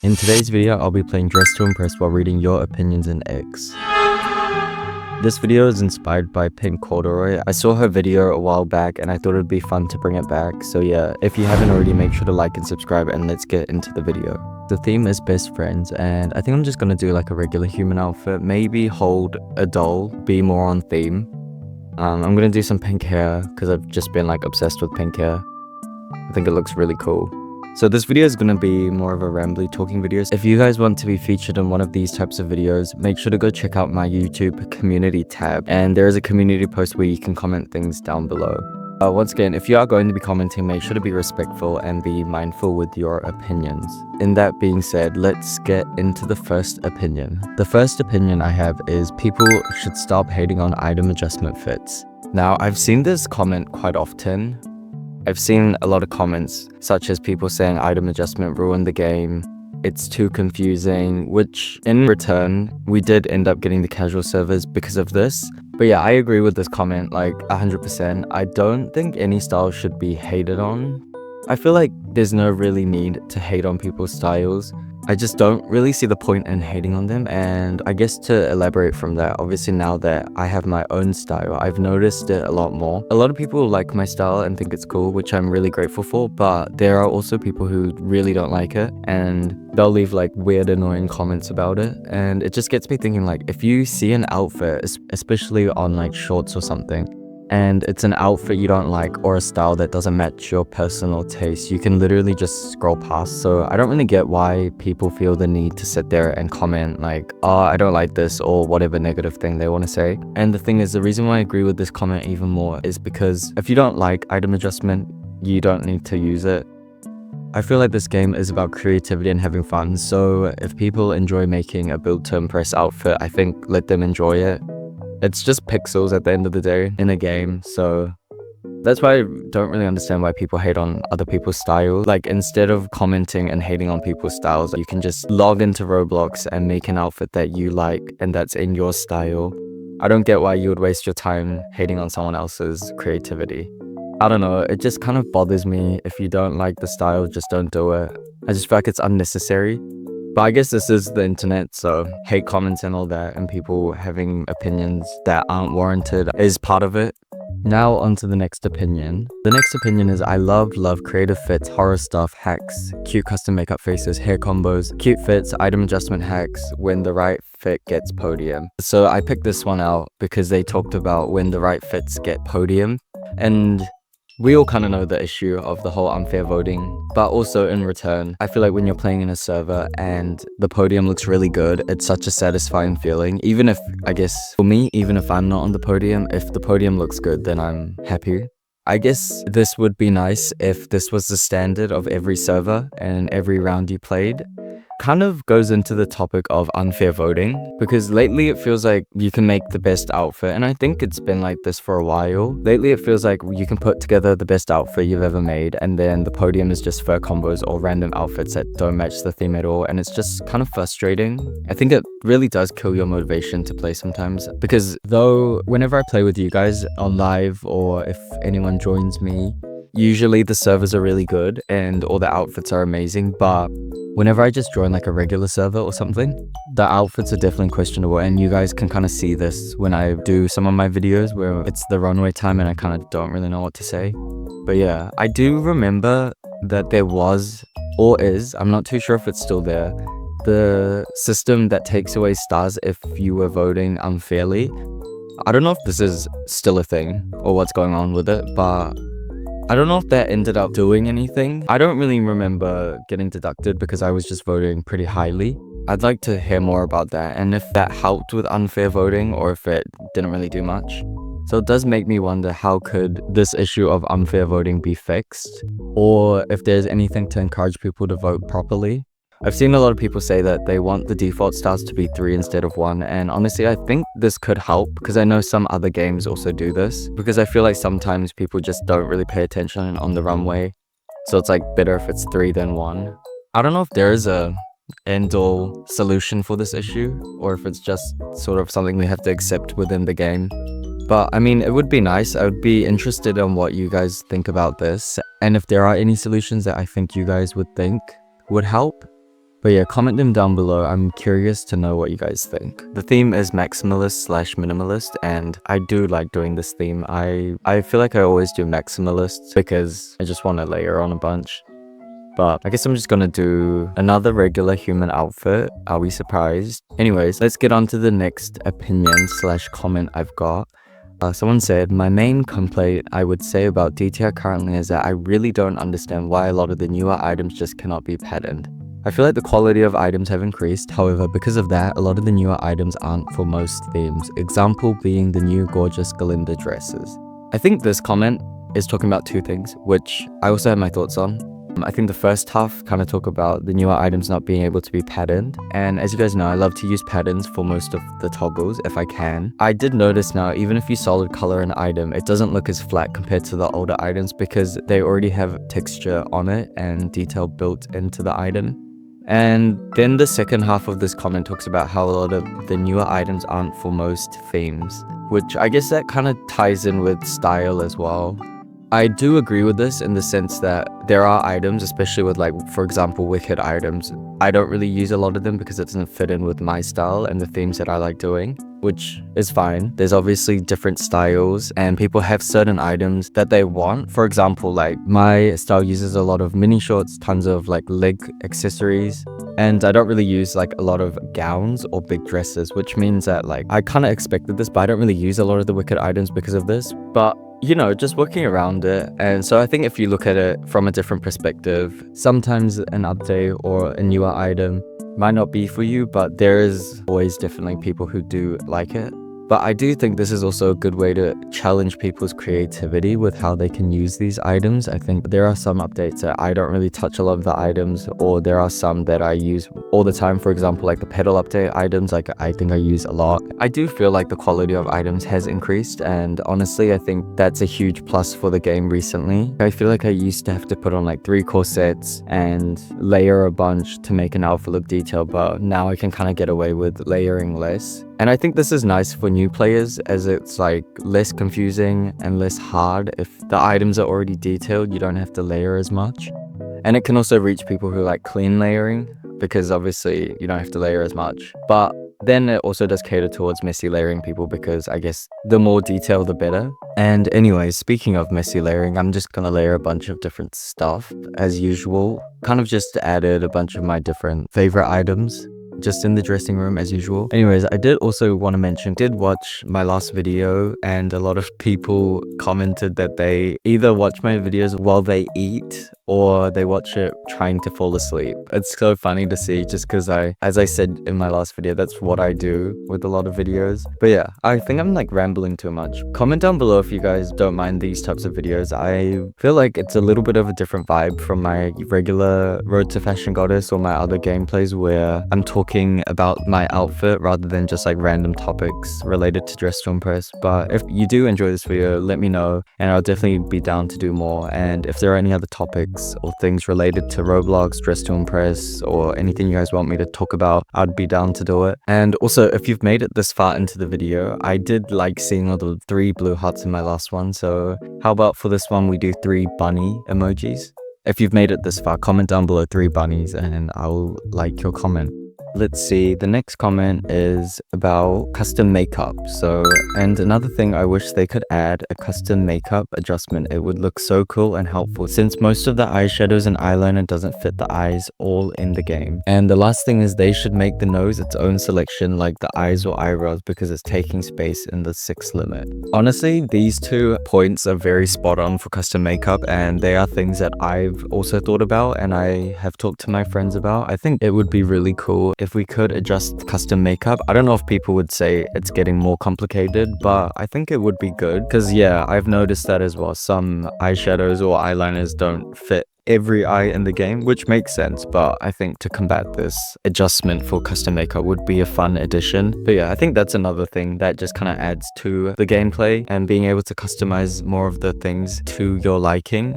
In today's video, I'll be playing Dress to Impress while reading your opinions and ICKS. This video is inspired by Pink Corduroy. I saw her video a while back and I thought it'd be fun to bring it back. So yeah, if you haven't already, make sure to like and subscribe and let's get into the video. The theme is best friends and I think I'm just gonna do like a regular human outfit. Maybe hold a doll, be more on theme. I'm gonna do some pink hair because I've just been like obsessed with pink hair. I think it looks really cool. So this video is going to be more of a rambly talking video. If you guys want to be featured in one of these types of videos, make sure to go check out my YouTube community tab. And there is a community post where you can comment things down below. Once again, if you are going to be commenting, make sure to be respectful and be mindful with your opinions. In that being said, let's get into the first opinion. The first opinion I have is people should stop hating on item adjustment fits. Now, I've seen this comment quite often. I've seen a lot of comments such as people saying item adjustment ruined the game, it's too confusing, which in return, we did end up getting the casual servers because of this. But yeah, I agree with this comment like 100%. I don't think any style should be hated on. I feel like there's no really need to hate on people's styles. I just don't really see the point in hating on them. And I guess to elaborate from that, obviously now that I have my own style, I've noticed it a lot more. A lot of people like my style and think it's cool, which I'm really grateful for, but there are also people who really don't like it and they'll leave like weird, annoying comments about it. And it just gets me thinking, like, if you see an outfit, especially on like shorts or something, and it's an outfit you don't like or a style that doesn't match your personal taste, you can literally just scroll past. So I don't really get why people feel the need to sit there and comment like, oh, I don't like this, or whatever negative thing they want to say. And the thing is, the reason why I agree with this comment even more is because if you don't like item adjustment, you don't need to use it. I feel like this game is about creativity and having fun. So if people enjoy making a build to impress outfit, I think let them enjoy it. It's just pixels at the end of the day in a game, so that's why I don't really understand why people hate on other people's style. Like, instead of commenting and hating on people's styles, you can just log into Roblox and make an outfit that you like and that's in your style. I don't get why you would waste your time hating on someone else's creativity. I don't know, it just kind of bothers me. If you don't like the style, just don't do it. I just feel like it's unnecessary. But I guess this is the internet, so hate comments and all that and people having opinions that aren't warranted is part of it. Now onto the next opinion. The next opinion is I love creative fits, horror stuff, hacks, cute custom makeup faces, hair combos, cute fits, item adjustment hacks, when the right fit gets podium. So I picked this one out because they talked about when the right fits get podium, and we all kind of know the issue of the whole unfair voting, but also in return, I feel like when you're playing in a server and the podium looks really good, it's such a satisfying feeling. Even if, I guess, for me, even if I'm not on the podium, if the podium looks good, then I'm happy. I guess this would be nice if this was the standard of every server and every round you played. Kind of goes into the topic of unfair voting, because lately it feels like you can make the best outfit, and I think it's been like this for a while. Lately it feels like you can put together the best outfit you've ever made, and then the podium is just fur combos or random outfits that don't match the theme at all, and it's just kind of frustrating. I think it really does kill your motivation to play sometimes, because though whenever I play with you guys on live or if anyone joins me, usually the servers are really good and all the outfits are amazing, but whenever I just join like a regular server or something, the outfits are definitely questionable, and you guys can kind of see this when I do some of my videos where it's the runway time and I kind of don't really know what to say. But yeah, I do remember that there was, or is, I'm not too sure if it's still there, the system that takes away stars if you were voting unfairly. I don't know if this is still a thing or what's going on with it, but I don't know if that ended up doing anything. I don't really remember getting deducted because I was just voting pretty highly. I'd like to hear more about that and if that helped with unfair voting or if it didn't really do much. So it does make me wonder, how could this issue of unfair voting be fixed? Or if there's anything to encourage people to vote properly. I've seen a lot of people say that they want the default stars to be 3 instead of 1, and honestly I think this could help because I know some other games also do this, because I feel like sometimes people just don't really pay attention on the runway, so it's like better if it's 3 than 1. I don't know if there is a end-all solution for this issue or if it's just sort of something we have to accept within the game. But I mean, it would be nice. I would be interested in what you guys think about this, and if there are any solutions that I think you guys would think would help. But yeah, comment them down below. I'm curious to know what you guys think. The theme is maximalist / minimalist, and I do like doing this theme. I feel like I always do maximalist because I just want to layer on a bunch. But I guess I'm just gonna do another regular human outfit. Are we surprised? Anyways, let's get on to the next opinion / comment I've got. Someone said, my main complaint I would say about DTR currently is that I really don't understand why a lot of the newer items just cannot be patterned. I feel like the quality of items have increased, however, because of that, a lot of the newer items aren't for most themes. Example being the new gorgeous Galinda dresses. I think this comment is talking about two things, which I also have my thoughts on. I think the first half kind of talk about the newer items not being able to be patterned, and as you guys know, I love to use patterns for most of the toggles if I can. I did notice now, even if you solid color an item, it doesn't look as flat compared to the older items because they already have texture on it and detail built into the item. And then the second half of this comment talks about how a lot of the newer items aren't for most themes, which I guess that kind of ties in with style as well. I do agree with this in the sense that there are items, especially with like, for example, Wicked items. I don't really use a lot of them because it doesn't fit in with my style and the themes that I like doing, which is fine. There's obviously different styles and people have certain items that they want. For example, like my style uses a lot of mini shorts, tons of like leg accessories, and I don't really use like a lot of gowns or big dresses, which means that like I kind of expected this, but I don't really use a lot of the Wicked items because of this. But you know, just working around it. And so I think if you look at it from a different perspective, sometimes an update or a newer item might not be for you, but there is always definitely people who do like it. But I do think this is also a good way to challenge people's creativity with how they can use these items. I think there are some updates that I don't really touch a lot of the items, or there are some that I use all the time. For example, like the pedal update items, like I think I use a lot. I do feel like the quality of items has increased, and honestly, I think that's a huge plus for the game recently. I feel like I used to have to put on like 3 corsets and layer a bunch to make an outfit look detailed, but now I can kind of get away with layering less. And I think this is nice for new players as it's like less confusing and less hard. If the items are already detailed, you don't have to layer as much. And it can also reach people who like clean layering because obviously you don't have to layer as much. But then it also does cater towards messy layering people because I guess the more detail, the better. And anyways, speaking of messy layering, I'm just gonna layer a bunch of different stuff as usual. Kind of just added a bunch of my different favorite items just in the dressing room as usual. Anyways, I did also want to mention, did watch my last video and a lot of people commented that they either watch my videos while they eat or they watch it trying to fall asleep. It's so funny to see just because as I said in my last video, that's what I do with a lot of videos. But yeah, I think I'm like rambling too much. Comment down below if you guys don't mind these types of videos. I feel like it's a little bit of a different vibe from my regular Road to Fashion Goddess or my other gameplays where I'm talking about my outfit rather than just like random topics related to Dress to Impress. But if you do enjoy this video, let me know and I'll definitely be down to do more. And if there are any other topics or things related to Roblox, Dress to Impress, or anything you guys want me to talk about, I'd be down to do it. And also, if you've made it this far into the video, I did like seeing all the 3 blue hearts in my last one, so how about for this one we do 3 bunny emojis? If you've made it this far, comment down below 3 bunnies and I'll like your comment. Let's see, the next comment is about custom makeup. And another thing, I wish they could add a custom makeup adjustment. It would look so cool and helpful since most of the eyeshadows and eyeliner doesn't fit the eyes all in the game. And the last thing is they should make the nose its own selection like the eyes or eyebrows because it's taking space in the 6 limit. Honestly, these 2 points are very spot on for custom makeup and they are things that I've also thought about and I have talked to my friends about. I think it would be really cool if we could adjust custom makeup. I don't know if people would say it's getting more complicated, but I think it would be good because yeah, I've noticed that as well. Some eyeshadows or eyeliners don't fit every eye in the game, which makes sense, but I think to combat this, adjustment for custom makeup would be a fun addition. But yeah, I think that's another thing that just kind of adds to the gameplay and being able to customize more of the things to your liking.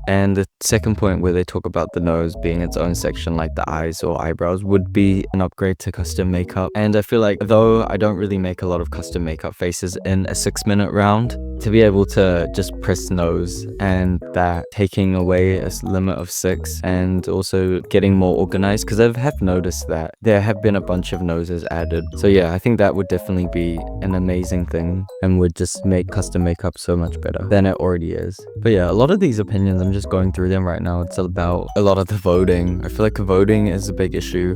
And the second point where they talk about the nose being its own section like the eyes or eyebrows would be an upgrade to custom makeup. And I feel like though I don't really make a lot of custom makeup faces in a 6-minute round, to be able to just press nose and that taking away a limit of 6 and also getting more organized, because I have noticed that there have been a bunch of noses added. So yeah, I think that would definitely be an amazing thing and would just make custom makeup so much better than it already is. But yeah, a lot of these opinions, I'm just going through them right now. It's about a lot of the voting. I feel like voting is a big issue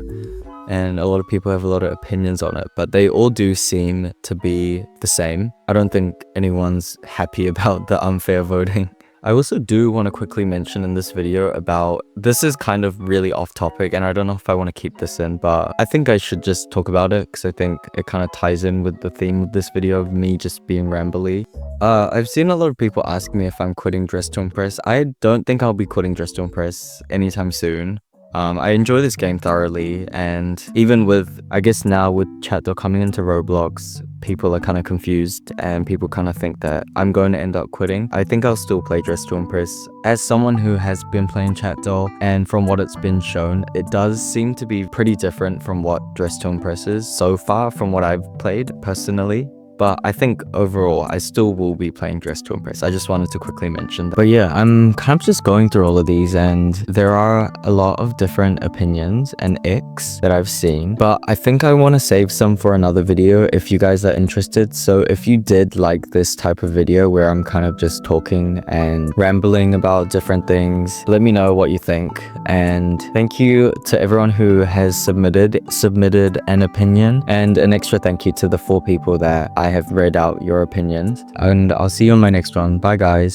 and a lot of people have a lot of opinions on it, but they all do seem to be the same. I don't think anyone's happy about the unfair voting. I also do want to quickly mention in this video about, this is kind of really off topic and I don't know if I want to keep this in, but I think I should just talk about it because I think it kind of ties in with the theme of this video of me just being rambly. I've seen a lot of people ask me if I'm quitting Dress to Impress. I don't think I'll be quitting Dress to Impress anytime soon. I enjoy this game thoroughly, and even with, I guess now with Chatdo coming into Roblox, people are kind of confused and people kind of think that I'm going to end up quitting. I think I'll still play Dress to Impress. As someone who has been playing Chatdo, and from what it's been shown, it does seem to be pretty different from what Dress to Impress is so far from what I've played personally. But I think overall, I still will be playing Dress to Impress. I just wanted to quickly mention that. But yeah, I'm kind of just going through all of these and there are a lot of different opinions and icks that I've seen. But I think I want to save some for another video if you guys are interested. So if you did like this type of video where I'm kind of just talking and rambling about different things, let me know what you think. And thank you to everyone who has submitted an opinion, and an extra thank you to the 4 people that I have read out your opinions, and I'll see you on my next one. Bye guys.